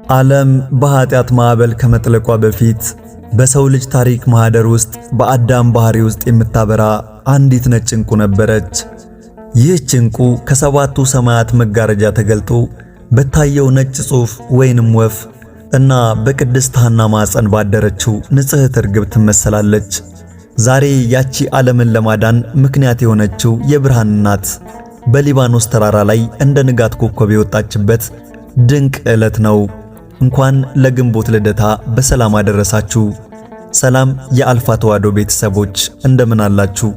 ዓለም በኃጢአት ማዕበል ከመጥለቋ በፊት በሰው ልጅ ታሪክ ማህደር ውስጥ በአዳም ባህሪ ውስጥ የምታበራ አንዲት ነጭ ዕንቁ ነበረች። ይህች ዕንቁ ከሰባቱ ሰማያት መጋረጃ ተገልጦ በታየው ነጭ ጽሑፍ ወይንም ወፍ እና በቅድስት ሐና ማኅፀን ባደረችው ንጽሕት ርግብ ትመሰላለች። ዛሬ ያቺ ዓለምን ለማዳን ምክንያት የሆነችው የብርሃን እናት በሊባኖስ ተራራ ላይ እንደ ንጋት ኮከብ የወጣችበት ድንቅ ዕለት ነው። እንኳን ለግንቦት ልደታ በሰላም አደረሳችሁ። ሰላም የአልፋ ተዋሕዶ ቤተሰቦች እንደምን አላችሁ?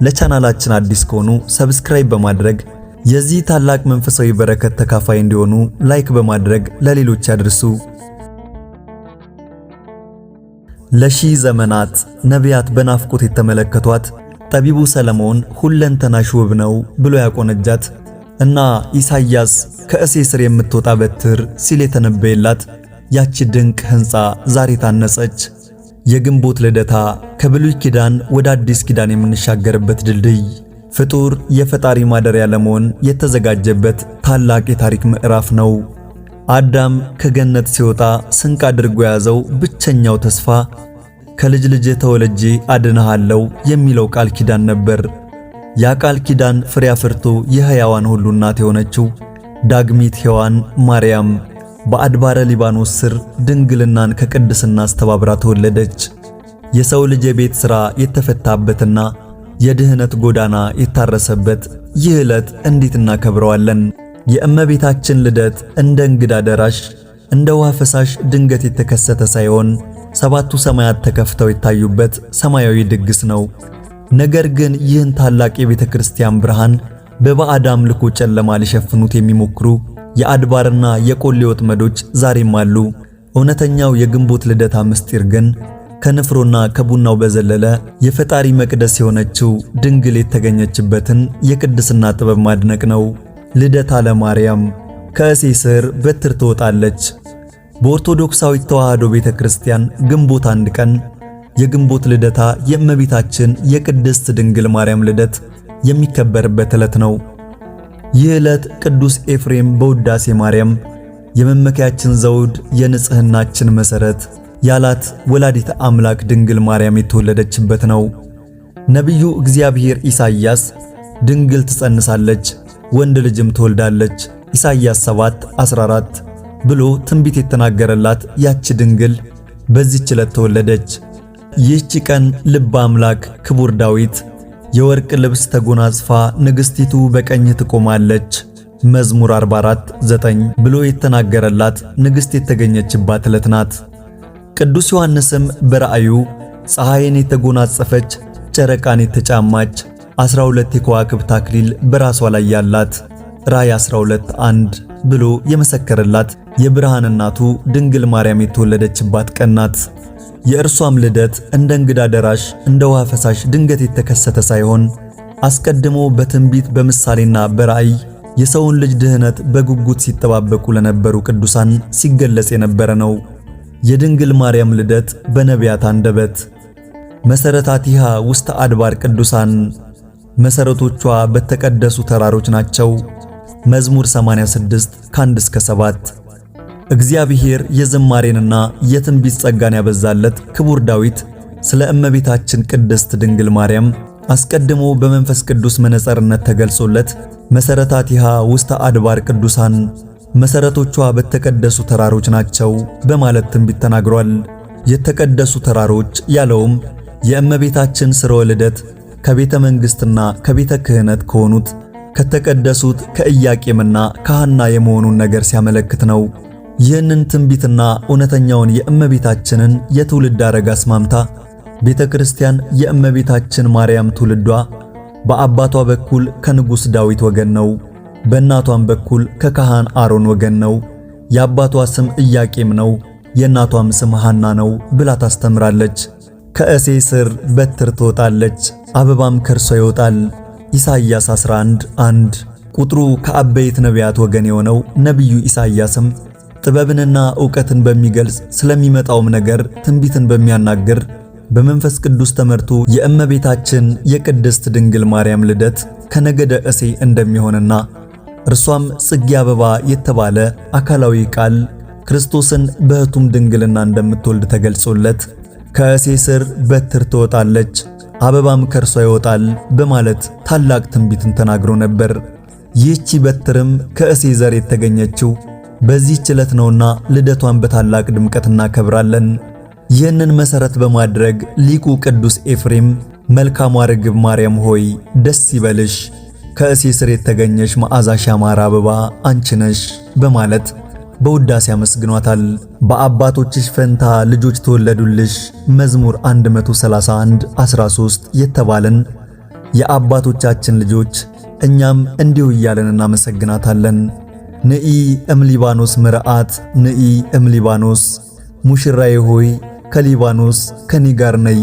ለቻናላችን አዲስ ከሆኑ ሰብስክራይብ በማድረግ የዚህ ታላቅ መንፈሳዊ በረከት ተካፋይ እንዲሆኑ ላይክ በማድረግ ለሌሎች ያድርሱ። ለሺህ ዘመናት ነቢያት በናፍቆት የተመለከቷት ጠቢቡ ሰለሞን ሁለንተናሽ ውብ ነው ብሎ ያቆነጃት እና ኢሳይያስ ከእሴይ ስር የምትወጣ በትር ሲል የተነበየላት ያቺ ድንቅ ሕንፃ ዛሬ ታነጸች። የግንቦት ልደታ ከብሉይ ኪዳን ወደ አዲስ ኪዳን የምንሻገርበት ድልድይ፣ ፍጡር የፈጣሪ ማደሪያ ለመሆን የተዘጋጀበት ታላቅ የታሪክ ምዕራፍ ነው። አዳም ከገነት ሲወጣ ስንቅ አድርጎ የያዘው ብቸኛው ተስፋ ከልጅ ልጅ ተወልጄ አድንሃለሁ የሚለው ቃል ኪዳን ነበር። ያ ቃል ኪዳን ፍሬ አፍርቶ የሕያዋን ሁሉ እናት የሆነችው ዳግሚት ሔዋን ማርያም በአድባረ ሊባኖስ ስር ድንግልናን ከቅድስና አስተባብራ ተወለደች። የሰው ልጅ የቤት ሥራ የተፈታበትና የድህነት ጎዳና የታረሰበት ይህ ዕለት እንዴት እናከብረዋለን? የእመቤታችን ልደት እንደ እንግዳ ደራሽ እንደ ውሃ ፈሳሽ ድንገት የተከሰተ ሳይሆን ሰባቱ ሰማያት ተከፍተው የታዩበት ሰማያዊ ድግስ ነው። ነገር ግን ይህን ታላቅ የቤተ ክርስቲያን ብርሃን በባዕድ አምልኮ ጨለማ ሊሸፍኑት የሚሞክሩ የአድባርና የቆሌ ወጥመዶች ዛሬም አሉ። እውነተኛው የግንቦት ልደታ ምስጢር ግን ከንፍሮና ከቡናው በዘለለ የፈጣሪ መቅደስ የሆነችው ድንግል የተገኘችበትን የቅድስና ጥበብ ማድነቅ ነው። ልደታ ለማርያም ከእሴይ ስር በትር ትወጣለች። በኦርቶዶክሳዊት ተዋሕዶ ቤተ ክርስቲያን ግንቦት አንድ ቀን የግንቦት ልደታ የእመቤታችን የቅድስት ድንግል ማርያም ልደት የሚከበርበት ዕለት ነው። ይህ ዕለት ቅዱስ ኤፍሬም በውዳሴ ማርያም የመመኪያችን ዘውድ የንጽሕናችን መሠረት ያላት ወላዲተ አምላክ ድንግል ማርያም የተወለደችበት ነው። ነቢዩ እግዚአብሔር ኢሳይያስ ድንግል ትጸንሳለች ወንድ ልጅም ትወልዳለች ኢሳይያስ 7:14 ብሎ ትንቢት የተናገረላት ያቺ ድንግል በዚህች ዕለት ተወለደች። ይህች ቀን ልበ አምላክ ክቡር ዳዊት የወርቅ ልብስ ተጎናጽፋ ንግሥቲቱ በቀኝህ ትቆማለች መዝሙር 44:9 ብሎ የተናገረላት ንግሥት የተገኘችባት ዕለት ናት። ቅዱስ ዮሐንስም በራእዩ ፀሐይን የተጎናጸፈች ጨረቃን የተጫማች 12 የከዋክብት አክሊል በራሷ ላይ ያላት ራእይ 12:1 ብሎ የመሰከረላት የብርሃን እናቱ ድንግል ማርያም የተወለደችባት ቀን ናት። የእርሷም ልደት እንደ እንግዳ ደራሽ እንደ ውሃ ፈሳሽ ድንገት የተከሰተ ሳይሆን አስቀድሞ በትንቢት በምሳሌና በራእይ የሰውን ልጅ ድህነት በጉጉት ሲጠባበቁ ለነበሩ ቅዱሳን ሲገለጽ የነበረ ነው። የድንግል ማርያም ልደት በነቢያት አንደበት መሰረታቲሃ ውስተ አድባር ቅዱሳን፣ መሰረቶቿ በተቀደሱ ተራሮች ናቸው መዝሙር 86:1-7። እግዚአብሔር የዝማሬንና የትንቢት ጸጋን ያበዛለት ክቡር ዳዊት ስለ እመቤታችን ቅድስት ድንግል ማርያም አስቀድሞ በመንፈስ ቅዱስ መነጽርነት ተገልጾለት መሰረታቲሃ ውስተ አድባር ቅዱሳን፣ መሰረቶቿ በተቀደሱ ተራሮች ናቸው በማለት ትንቢት ተናግሯል። የተቀደሱ ተራሮች ያለውም የእመቤታችን ስርወ ልደት ከቤተ መንግሥትና ከቤተ ክህነት ከሆኑት ከተቀደሱት ከኢያቄምና ከሐና የመሆኑን ነገር ሲያመለክት ነው። ይህንን ትንቢትና እውነተኛውን የእመቤታችንን የትውልድ ሐረግ አስማምታ ቤተ ክርስቲያን የእመቤታችን ማርያም ትውልዷ በአባቷ በኩል ከንጉሥ ዳዊት ወገን ነው፣ በእናቷም በኩል ከካህን አሮን ወገን ነው። የአባቷ ስም ኢያቄም ነው፣ የእናቷም ስም ሐና ነው ብላ ታስተምራለች። ከእሴይ ስር በትር ትወጣለች፣ አበባም ከርሷ ይወጣል ኢሳይያስ 11:1። ቁጥሩ ከአበይት ነቢያት ወገን የሆነው ነቢዩ ኢሳይያስም ጥበብንና ዕውቀትን በሚገልጽ ስለሚመጣውም ነገር ትንቢትን በሚያናግር በመንፈስ ቅዱስ ተመርቶ የእመቤታችን የቅድስት ድንግል ማርያም ልደት ከነገደ እሴይ እንደሚሆንና እርሷም ጽጌ አበባ የተባለ አካላዊ ቃል ክርስቶስን በሕቱም ድንግልና እንደምትወልድ ተገልጾለት ከእሴይ ስር በትር ትወጣለች አበባም ከርሷ ይወጣል በማለት ታላቅ ትንቢትን ተናግሮ ነበር። ይህቺ በትርም ከእሴይ ዘር የተገኘችው በዚህች ዕለት ነውና ልደቷን በታላቅ ድምቀት እናከብራለን። ይህንን መሰረት በማድረግ ሊቁ ቅዱስ ኤፍሬም መልካሟ ርግብ ማርያም ሆይ ደስ ይበልሽ፣ ከእሴይ ስር የተገኘሽ መዓዛሽ ያማረ አበባ አንቺ ነሽ በማለት በውዳሴ አመስግኗታል። በአባቶችሽ ፈንታ ልጆች ተወለዱልሽ መዝሙር 131:13 የተባለን የአባቶቻችን ልጆች እኛም እንዲሁ እያለን እናመሰግናታለን። ንኢ እምሊባኖስ ምርዓት ንኢ እምሊባኖስ ሙሽራዬ ሆይ ከሊባኖስ ከኔ ጋር ነይ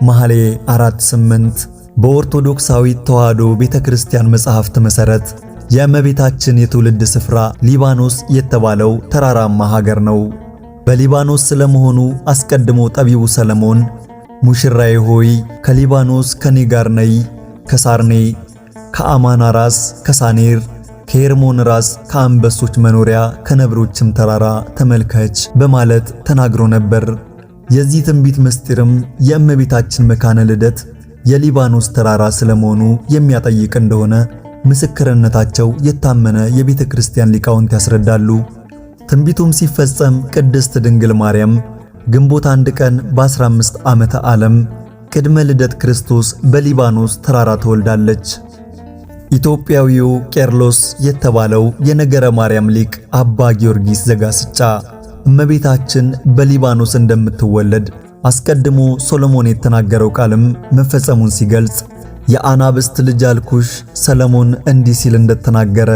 መኃልየ 4:8 በኦርቶዶክሳዊት ተዋሕዶ ቤተክርስቲያን መጻሕፍት መሠረት የእመቤታችን የትውልድ ስፍራ ሊባኖስ የተባለው ተራራማ ሀገር ነው። በሊባኖስ ስለመሆኑ አስቀድሞ ጠቢቡ ሰለሞን ሙሽራዬ ሆይ ከሊባኖስ ከኔ ጋር ነይ ከሳርኔ ከአማና ራስ ከሳኔር ከሄርሞን ራስ ከአንበሶች መኖሪያ ከነብሮችም ተራራ ተመልከች በማለት ተናግሮ ነበር። የዚህ ትንቢት ምስጢርም የእመቤታችን መካነ ልደት የሊባኖስ ተራራ ስለመሆኑ የሚያጠይቅ እንደሆነ ምስክርነታቸው የታመነ የቤተ ክርስቲያን ሊቃውንት ያስረዳሉ። ትንቢቱም ሲፈጸም ቅድስት ድንግል ማርያም ግንቦት 1 ቀን በ15 ዓመተ ዓለም ቅድመ ልደት ክርስቶስ በሊባኖስ ተራራ ተወልዳለች። ኢትዮጵያዊው ቄርሎስ የተባለው የነገረ ማርያም ሊቅ አባ ጊዮርጊስ ዘጋስጫ እመቤታችን በሊባኖስ እንደምትወለድ አስቀድሞ ሶሎሞን የተናገረው ቃልም መፈጸሙን ሲገልጽ የአናብስት ልጅ አልኩሽ ሰለሞን እንዲህ ሲል እንደተናገረ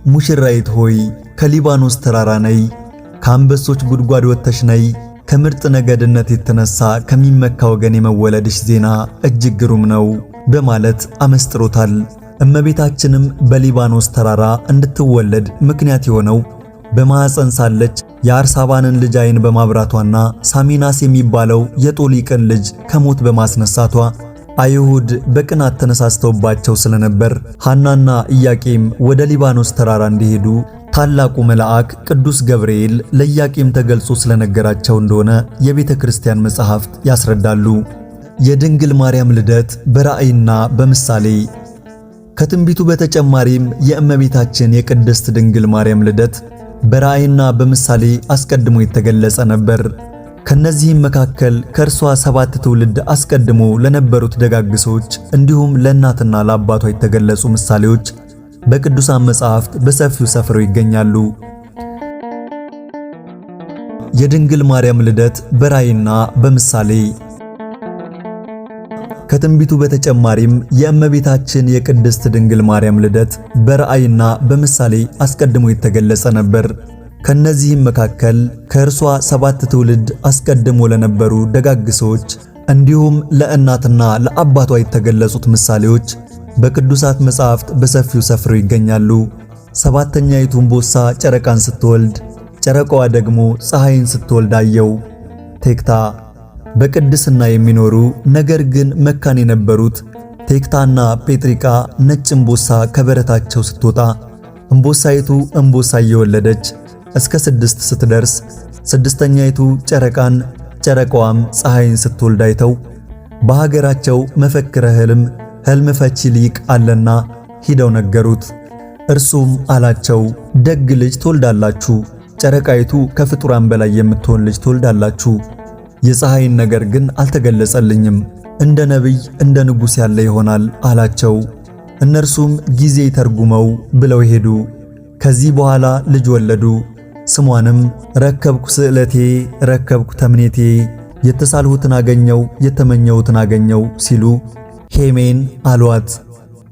ሙሽራይት ሆይ ከሊባኖስ ተራራ ነይ፣ ከአንበሶች ጉድጓድ ወጥተሽ ነይ፣ ከምርጥ ነገድነት የተነሳ ከሚመካ ወገን የመወለድሽ ዜና እጅግ ግሩም ነው በማለት አመስጥሮታል። እመቤታችንም በሊባኖስ ተራራ እንድትወለድ ምክንያት የሆነው በማኅፀን ሳለች የአርሳባንን ልጅ ዓይን በማብራቷና ሳሚናስ የሚባለው የጦሊቅን ልጅ ከሞት በማስነሳቷ አይሁድ በቅናት ተነሳስተውባቸው ስለነበር ሐናና ኢያቄም ወደ ሊባኖስ ተራራ እንዲሄዱ ታላቁ መልአክ ቅዱስ ገብርኤል ለኢያቄም ተገልጾ ስለነገራቸው እንደሆነ የቤተ ክርስቲያን መጻሕፍት ያስረዳሉ። የድንግል ማርያም ልደት በራእይና በምሳሌ። ከትንቢቱ በተጨማሪም የእመቤታችን የቅድስት ድንግል ማርያም ልደት በራእይና በምሳሌ አስቀድሞ የተገለጸ ነበር። ከነዚህም መካከል ከእርሷ 7 ትውልድ አስቀድሞ ለነበሩት ደጋግ ሰዎች እንዲሁም ለእናትና ለአባቷ የተገለጹ ምሳሌዎች በቅዱሳን መጻሕፍት በሰፊው ሰፍረው ይገኛሉ። የድንግል ማርያም ልደት በራእይና በምሳሌ። ከትንቢቱ በተጨማሪም የእመቤታችን የቅድስት ድንግል ማርያም ልደት በራእይና በምሳሌ አስቀድሞ የተገለጸ ነበር። ከነዚህም መካከል ከእርሷ 7 ትውልድ አስቀድሞ ለነበሩ ደጋግ ሰዎች እንዲሁም ለእናትና ለአባቷ የተገለጹት ምሳሌዎች በቅዱሳት መጻሕፍት በሰፊው ሰፍረው ይገኛሉ። 7ኛይቱ እምቦሳ ጨረቃን ስትወልድ፣ ጨረቃዋ ደግሞ ፀሐይን ስትወልድ አየው። ቴክታ በቅድስና የሚኖሩ ነገር ግን መካን የነበሩት ቴክታና ጴጥሪቃ ነጭ እምቦሳ ከበረታቸው ስትወጣ እምቦሳይቱ እምቦሳ እየወለደች እስከ 6 ስትደርስ 6ኛይቱ ጨረቃን ጨረቃዋም ፀሐይን ስትወልድ አይተው በሀገራቸው መፈክረ ሕልም ፈቺ ሊቅ አለና ሂደው ነገሩት። እርሱም አላቸው ደግ ልጅ ትወልዳላችሁ፣ ጨረቃይቱ ከፍጡራን በላይ የምትሆን ልጅ ትወልዳላችሁ። የፀሐይን ነገር ግን አልተገለጸልኝም፣ እንደ ነቢይ እንደ ንጉሥ ያለ ይሆናል አላቸው። እነርሱም ጊዜ ተርጉመው ብለው ሄዱ። ከዚህ በኋላ ልጅ ወለዱ። ስሟንም ረከብኩ ስዕለቴ ረከብኩ ተምኔቴ፣ የተሳልሁትን አገኘው የተመኘሁትን አገኘው ሲሉ ሄሜን አሏት።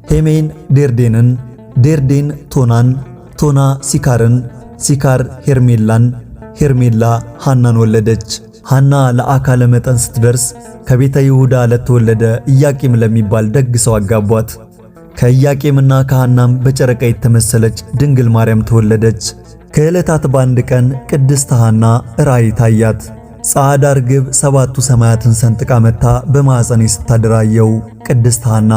ሄሜን ዴርዴንን፣ ዴርዴን ቶናን፣ ቶና ሲካርን፣ ሲካር ሄርሜላን፣ ሄርሜላ ሐናን ወለደች። ሐና ለአካለ መጠን ስትደርስ ከቤተ ይሁዳ ለተወለደ ኢያቄም ለሚባል ደግ ሰው አጋቧት። ከኢያቄምና ከሐናም በጨረቃ የተመሰለች ድንግል ማርያም ተወለደች። ከዕለታት በአንድ ቀን ቅድስት ሐና ራእይ ታያት። ጻዕዳ ርግብ 7ቱ ሰማያትን ሰንጥቃ መታ በማኅፀኔ ስታድራየው ቅድስት ሐና።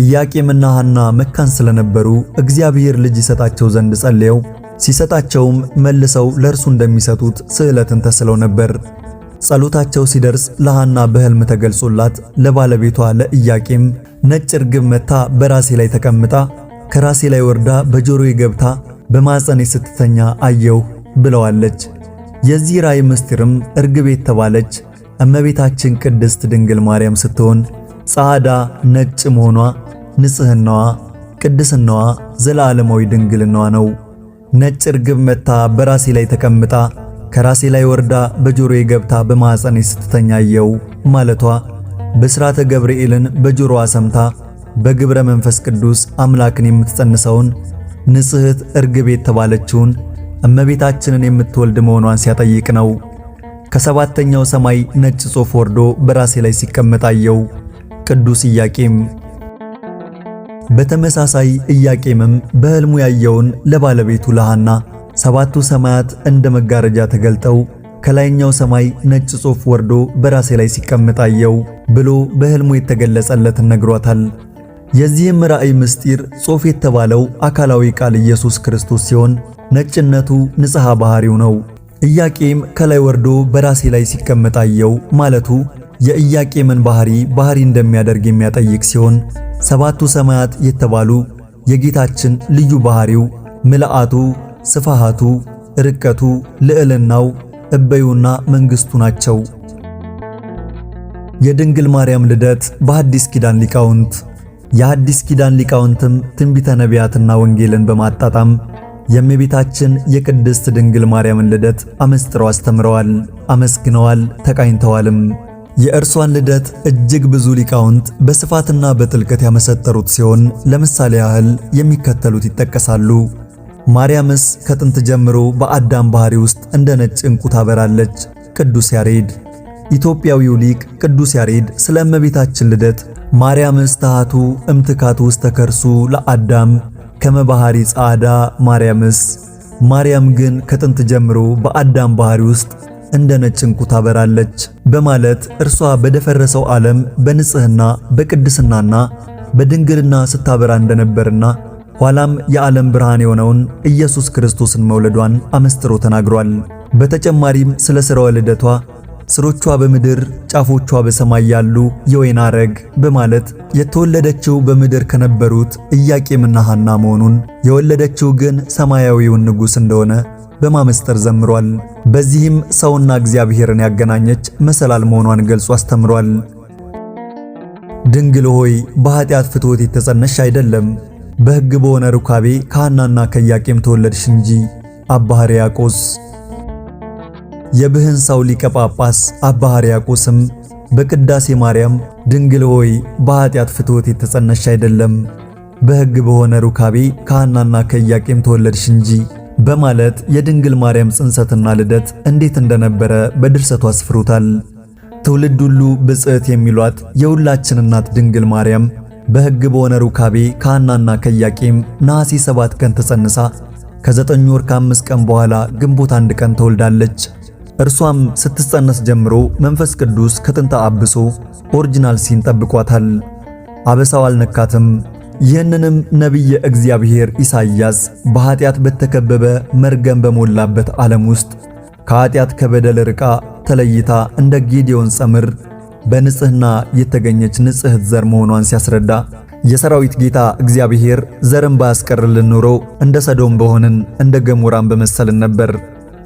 ኢያቄምና ሐና መካን ስለነበሩ እግዚአብሔር ልጅ ይሰጣቸው ዘንድ ጸልየው ሲሰጣቸውም መልሰው ለእርሱ እንደሚሰጡት ስዕለትን ተስለው ነበር። ጸሎታቸው ሲደርስ ለሐና በሕልም ተገልጾላት ለባለቤቷ ለኢያቄም ነጭ ርግብ መታ በራሴ ላይ ተቀምጣ ከራሴ ላይ ወርዳ በጆሮዬ ገብታ በማኅፀኔ ስትተኛ አየሁ ብለዋለች። የዚህ ራእይ ምስጢርም ርግብ የተባለች እመቤታችን ቅድስት ድንግል ማርያም ስትሆን ጻዕዳ ነጭ መሆኗ ንጽሕናዋ፣ ቅድስናዋ፣ ዘላለማዊ ድንግልናዋ ነው። ነጭ ርግብ መታ በራሴ ላይ ተቀምጣ ከራሴ ላይ ወርዳ በጆሮዬ ገብታ በማኅፀኔ ስትተኛ አየሁ ማለቷ ብስራተ ገብርኤልን በጆሮዋ ሰምታ በግብረ መንፈስ ቅዱስ አምላክን የምትጸንሰውን ንጽሕት ርግብ የተባለችውን እመቤታችንን የምትወልድ መሆኗን ሲያጠይቅ ነው። ከሰባተኛው ሰማይ ነጭ ጾፍ ወርዶ በራሴ ላይ ሲቀመጥ አየሁ። ቅዱስ ኢያቄም። በተመሳሳይ ኢያቄምም በሕልሙ ያየውን ለባለቤቱ ለሐና ሰባቱ ሰማያት እንደ መጋረጃ ተገልጠው ከላይኛው ሰማይ ነጭ ጾፍ ወርዶ በራሴ ላይ ሲቀመጥ አየሁ ብሎ በሕልሙ የተገለጸለትን ነግሯታል። የዚህም ራእይ ምስጢር ጾፍ የተባለው አካላዊ ቃል ኢየሱስ ክርስቶስ ሲሆን ነጭነቱ ንጽሐ ባህሪው ነው። ኢያቄም ከላይ ወርዶ በራሴ ላይ ሲቀመጥ አየሁ ማለቱ የኢያቄምን ባህሪ እንደሚያደርግ የሚያጠይቅ ሲሆን ሰባቱ ሰማያት የተባሉ የጌታችን ልዩ ባህሪው ምልአቱ፣ ስፋሃቱ፣ ርቀቱ፣ ልዕልናው፣ እበዩና መንግስቱ ናቸው። የድንግል ማርያም ልደት በሐዲስ ኪዳን ሊቃውንት። የሐዲስ ኪዳን ሊቃውንትም ትንቢተ ነቢያትና ወንጌልን በማጣጣም የእመቤታችን የቅድስት ድንግል ማርያምን ልደት አመስጥረው አስተምረዋል፣ አመስግነዋል፣ ተቃኝተዋልም። የእርሷን ልደት እጅግ ብዙ ሊቃውንት በስፋትና በጥልቀት ያመሰጠሩት ሲሆን ለምሳሌ ያህል የሚከተሉት ይጠቀሳሉ። ማርያምስ ከጥንት ጀምሮ በአዳም ባህሪ ውስጥ እንደ ነጭ ዕንቁ ታበራለች። ቅዱስ ያሬድ። ኢትዮጵያዊው ሊቅ ቅዱስ ያሬድ ስለ እመቤታችን ልደት ማርያምስ ታሃቱ እምትካቱ ውስተ ከርሱ ለአዳም ከመባህሪ ጻዕዳ ማርያምስ፣ ማርያም ግን ከጥንት ጀምሮ በአዳም ባህሪ ውስጥ እንደ ነጭ ዕንቁ ታበራለች በማለት እርሷ በደፈረሰው ዓለም በንጽህና በቅድስናና በድንግልና ስታበራ እንደነበርና ኋላም የዓለም ብርሃን የሆነውን ኢየሱስ ክርስቶስን መውለዷን አመስጥሮ ተናግሯል። በተጨማሪም ስለ ሥራዋ ልደቷ ስሮቿ በምድር ጫፎቿ በሰማይ ያሉ የወይን አረግ በማለት የተወለደችው በምድር ከነበሩት ኢያቄምና ሐና መሆኑን የወለደችው ግን ሰማያዊውን ንጉሥ እንደሆነ በማመስጠር ዘምሯል። በዚህም ሰውና እግዚአብሔርን ያገናኘች መሰላል መሆኗን ገልጾ አስተምሯል። ድንግል ሆይ በኃጢአት ፍትወት የተጸነሽ አይደለም፣ በሕግ በሆነ ሩካቤ ከሐናና ከኢያቄም ተወለድሽ እንጂ። አባ ሕርያቆስ። የብህንሳው ሊቀ ጳጳስ አባ ሕርያቆስም በቅዳሴ ማርያም ድንግል ሆይ በኃጢአት ፍትወት የተጸነሽ አይደለም፣ በሕግ በሆነ ሩካቤ ከሐናና ከኢያቄም ተወለድሽ እንጂ በማለት የድንግል ማርያም ጽንሰትና ልደት እንዴት እንደነበረ በድርሰቱ አስፍሮታል። ትውልድ ሁሉ ብጽዕት የሚሏት የሁላችን እናት ድንግል ማርያም በሕግ በሆነ ሩካቤ ከሐናና ከኢያቄም ነሐሴ 7 ቀን ተጸንሳ ከ9 ወር ከ5 ቀን በኋላ ግንቦት 1 ቀን ተወልዳለች። እርሷም ስትጸነስ ጀምሮ መንፈስ ቅዱስ ከጥንተ አብሶ ኦሪጂናል ሲን ጠብቋታል። አበሳው አልነካትም። ይህንንም ነቢየ እግዚአብሔር ኢሳይያስ በኃጢአት በተከበበ መርገም በሞላበት ዓለም ውስጥ ከኃጢአት ከበደል ርቃ ተለይታ እንደ ጌዴዎን ጸምር በንጽህና የተገኘች ንጽሕት ዘር መሆኗን ሲያስረዳ የሰራዊት ጌታ እግዚአብሔር ዘርን ባያስቀርልን ኖሮ እንደ ሰዶም በሆንን እንደ ገሞራም በመሰልን ነበር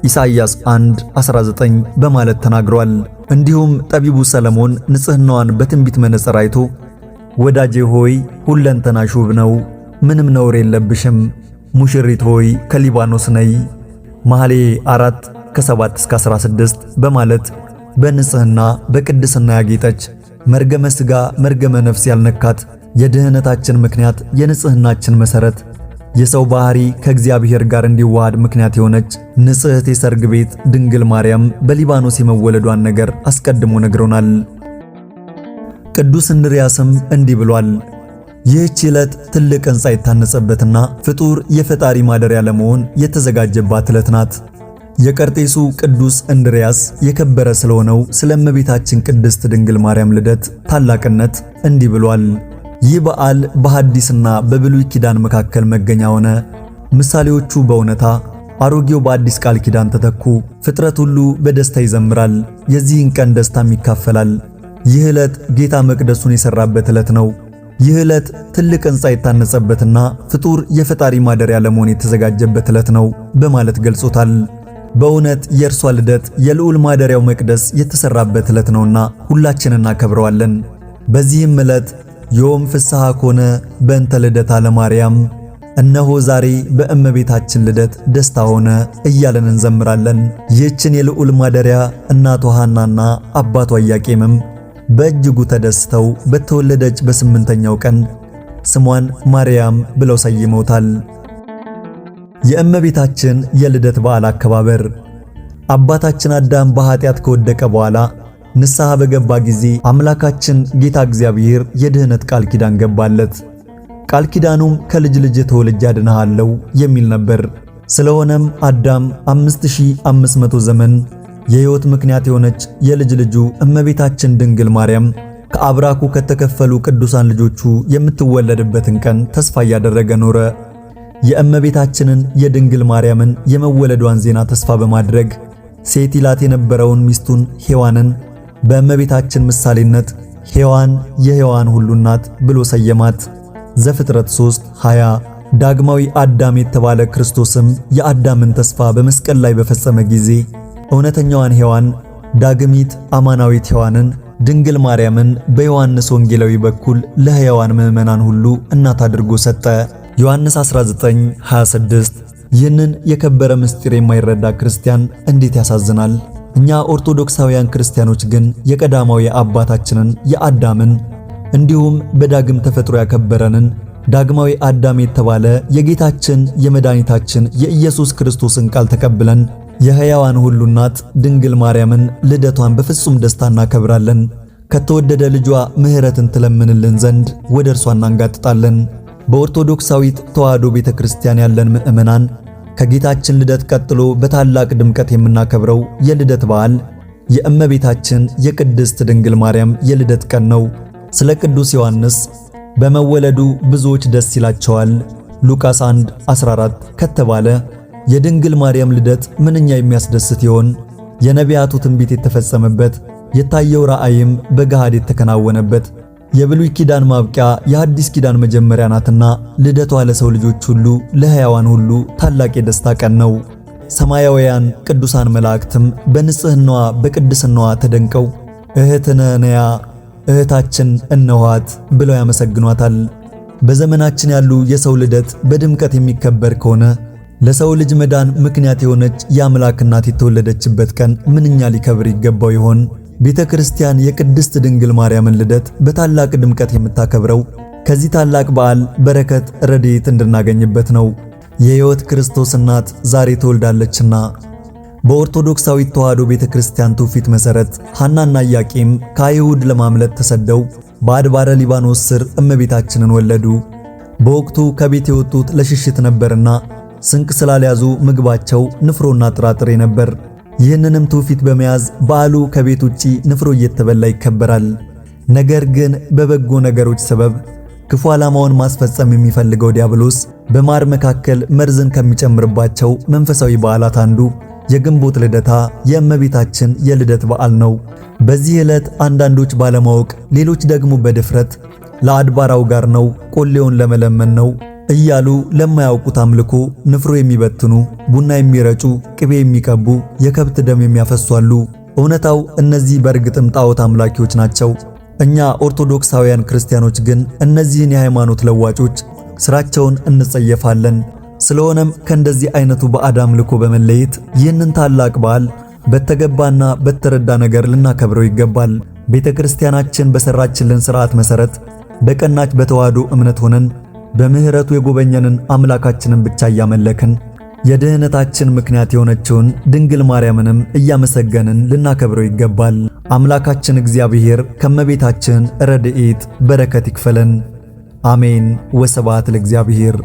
ኢሳይያስ 1:19 በማለት ተናግሯል። እንዲሁም ጠቢቡ ሰለሞን ንጽህናዋን በትንቢት መነጽር አይቶ ወዳጄ ሆይ ሁለንተናሽ ውብ ነው፣ ምንም ነውር የለብሽም፣ ሙሽሪት ሆይ ከሊባኖስ ነይ መኃልየ 4:7-16 በማለት በንጽህና በቅድስና ያጌጠች መርገመ ሥጋ መርገመ ነፍስ ያልነካት የድህነታችን ምክንያት የንጽህናችን መሠረት የሰው ባህሪ ከእግዚአብሔር ጋር እንዲዋሃድ ምክንያት የሆነች ንጽሕት የሰርግ ቤት ድንግል ማርያም በሊባኖስ የመወለዷን ነገር አስቀድሞ ነግሮናል። ቅዱስ እንድርያስም እንዲህ ብሏል። ይህች ዕለት ትልቅ ሕንጻ የታነጸበትና ፍጡር የፈጣሪ ማደሪያ ለመሆን የተዘጋጀባት ዕለት ናት። የቀርጤሱ ቅዱስ እንድርያስ የከበረ ስለሆነው ስለ እመቤታችን ቅድስት ድንግል ማርያም ልደት ታላቅነት እንዲህ ብሏል። ይህ በዓል በሐዲስና በብሉይ ኪዳን መካከል መገኛ ሆነ። ምሳሌዎቹ በእውነታ አሮጌው በአዲስ ቃል ኪዳን ተተኩ። ፍጥረት ሁሉ በደስታ ይዘምራል፣ የዚህን ቀን ደስታም ይካፈላል። ይህ ዕለት ጌታ መቅደሱን የሰራበት ዕለት ነው። ይህ ዕለት ትልቅ ሕንጻ የታነጸበትና ፍጡር የፈጣሪ ማደሪያ ለመሆን የተዘጋጀበት ዕለት ነው በማለት ገልጾታል። በእውነት የእርሷ ልደት የልዑል ማደሪያው መቅደስ የተሰራበት ዕለት ነውና ሁላችንን እናከብረዋለን። በዚህም ዕለት ዮም ፍስሐ ኮነ በእንተ ልደታ ለማርያም፣ እነሆ ዛሬ በእመቤታችን ልደት ደስታ ሆነ እያለን እንዘምራለን። ይህችን የልዑል ማደሪያ እናቷ ሐናና አባቷ ኢያቄምም በእጅጉ ተደስተው በተወለደች በ8ኛው ቀን ስሟን ማርያም ብለው ሰይመውታል። የእመቤታችን የልደት በዓል አከባበር አባታችን አዳም በኃጢአት ከወደቀ በኋላ ንስሐ በገባ ጊዜ አምላካችን ጌታ እግዚአብሔር የድኅነት ቃል ኪዳን ገባለት። ቃል ኪዳኑም ከልጅ ልጅ ተወልጄ አድንሃለሁ የሚል ነበር። ስለሆነም አዳም 5500 ዘመን የሕይወት ምክንያት የሆነች የልጅ ልጁ እመቤታችን ድንግል ማርያም ከአብራኩ ከተከፈሉ ቅዱሳን ልጆቹ የምትወለድበትን ቀን ተስፋ እያደረገ ኖረ። የእመቤታችንን የድንግል ማርያምን የመወለዷን ዜና ተስፋ በማድረግ ሴት ይላት የነበረውን ሚስቱን ሔዋንን በእመቤታችን ምሳሌነት ሔዋን የሔዋን ሁሉ እናት ብሎ ሰየማት። ዘፍጥረት 3:20 ዳግማዊ አዳም የተባለ ክርስቶስም የአዳምን ተስፋ በመስቀል ላይ በፈጸመ ጊዜ እውነተኛዋን ሔዋን ዳግሚት አማናዊት ሔዋንን ድንግል ማርያምን በዮሐንስ ወንጌላዊ በኩል ለሕያዋን ምዕመናን ሁሉ እናት አድርጎ ሰጠ። ዮሐንስ 19:26 ይህንን የከበረ ምስጢር የማይረዳ ክርስቲያን እንዴት ያሳዝናል! እኛ ኦርቶዶክሳውያን ክርስቲያኖች ግን የቀዳማዊ አባታችንን የአዳምን እንዲሁም በዳግም ተፈጥሮ ያከበረንን ዳግማዊ አዳም የተባለ የጌታችን የመድኃኒታችን የኢየሱስ ክርስቶስን ቃል ተቀብለን የሕያዋን ሁሉ እናት ድንግል ማርያምን ልደቷን በፍጹም ደስታ እናከብራለን። ከተወደደ ልጇ ምሕረትን ትለምንልን ዘንድ ወደ እርሷ እናንጋጥጣለን። በኦርቶዶክሳዊት ተዋሕዶ ቤተክርስቲያን ያለን ምዕመናን ከጌታችን ልደት ቀጥሎ በታላቅ ድምቀት የምናከብረው የልደት በዓል የእመቤታችን የቅድስት ድንግል ማርያም የልደት ቀን ነው። ስለ ቅዱስ ዮሐንስ በመወለዱ ብዙዎች ደስ ይላቸዋል ሉቃስ 1:14 ከተባለ የድንግል ማርያም ልደት ምንኛ የሚያስደስት ይሆን! የነቢያቱ ትንቢት የተፈጸመበት፣ የታየው ራእይም በገሃድ የተከናወነበት፣ የብሉይ ኪዳን ማብቂያ የሐዲስ ኪዳን መጀመሪያ ናትና ልደቷ ለሰው ልጆች ሁሉ ለሕያዋን ሁሉ ታላቅ የደስታ ቀን ነው። ሰማያውያን ቅዱሳን መላእክትም በንጽህናዋ በቅድስናዋ ተደንቀው እህትነ ነያ እህታችን እነኋት ብለው ያመሰግኗታል። በዘመናችን ያሉ የሰው ልደት በድምቀት የሚከበር ከሆነ ለሰው ልጅ መዳን ምክንያት የሆነች የአምላክ እናት የተወለደችበት ቀን ምንኛ ሊከብር ይገባው ይሆን? ቤተ ክርስቲያን የቅድስት ድንግል ማርያምን ልደት በታላቅ ድምቀት የምታከብረው ከዚህ ታላቅ በዓል በረከት ረድኤት እንድናገኝበት ነው። የሕይወት ክርስቶስ እናት ዛሬ ተወልዳለችና። በኦርቶዶክሳዊት ተዋሕዶ ቤተ ክርስቲያን ትውፊት መሠረት ሐናና ኢያቄም ከአይሁድ ለማምለጥ ተሰደው በአድባረ ሊባኖስ ስር እመቤታችንን ወለዱ። በወቅቱ ከቤት የወጡት ለሽሽት ነበርና ስንቅ ስላልያዙ ምግባቸው ንፍሮና ጥራጥሬ ነበር። ይህንንም ትውፊት በመያዝ በዓሉ ከቤት ውጪ ንፍሮ እየተበላ ይከበራል። ነገር ግን በበጎ ነገሮች ሰበብ ክፉ ዓላማውን ማስፈጸም የሚፈልገው ዲያብሎስ በማር መካከል መርዝን ከሚጨምርባቸው መንፈሳዊ በዓላት አንዱ የግንቦት ልደታ የእመቤታችን የልደት በዓል ነው። በዚህ ዕለት አንዳንዶች ባለማወቅ ሌሎች ደግሞ በድፍረት ለአድባራው ጋር ነው ቆሌውን ለመለመን ነው እያሉ ለማያውቁት አምልኮ ንፍሮ የሚበትኑ፣ ቡና የሚረጩ፣ ቅቤ የሚቀቡ፣ የከብት ደም የሚያፈሷሉ። እውነታው እነዚህ በእርግጥም ጣዖት አምላኪዎች ናቸው። እኛ ኦርቶዶክሳውያን ክርስቲያኖች ግን እነዚህን የሃይማኖት ለዋጮች ስራቸውን እንጸየፋለን። ስለሆነም ከእንደዚህ አይነቱ ባዕድ አምልኮ በመለየት ይህንን ታላቅ በዓል በተገባና በተረዳ ነገር ልናከብረው ይገባል። ቤተ ክርስቲያናችን በሰራችልን ሥርዓት መሠረት በቀናች በተዋህዶ እምነት ሆነን በምህረቱ የጎበኘንን አምላካችንን ብቻ እያመለክን የድህነታችን ምክንያት የሆነችውን ድንግል ማርያምንም እያመሰገንን ልናከብረው ይገባል። አምላካችን እግዚአብሔር ከመቤታችን ረድኤት በረከት ይክፈለን። አሜን። ወስብሐት ለእግዚአብሔር።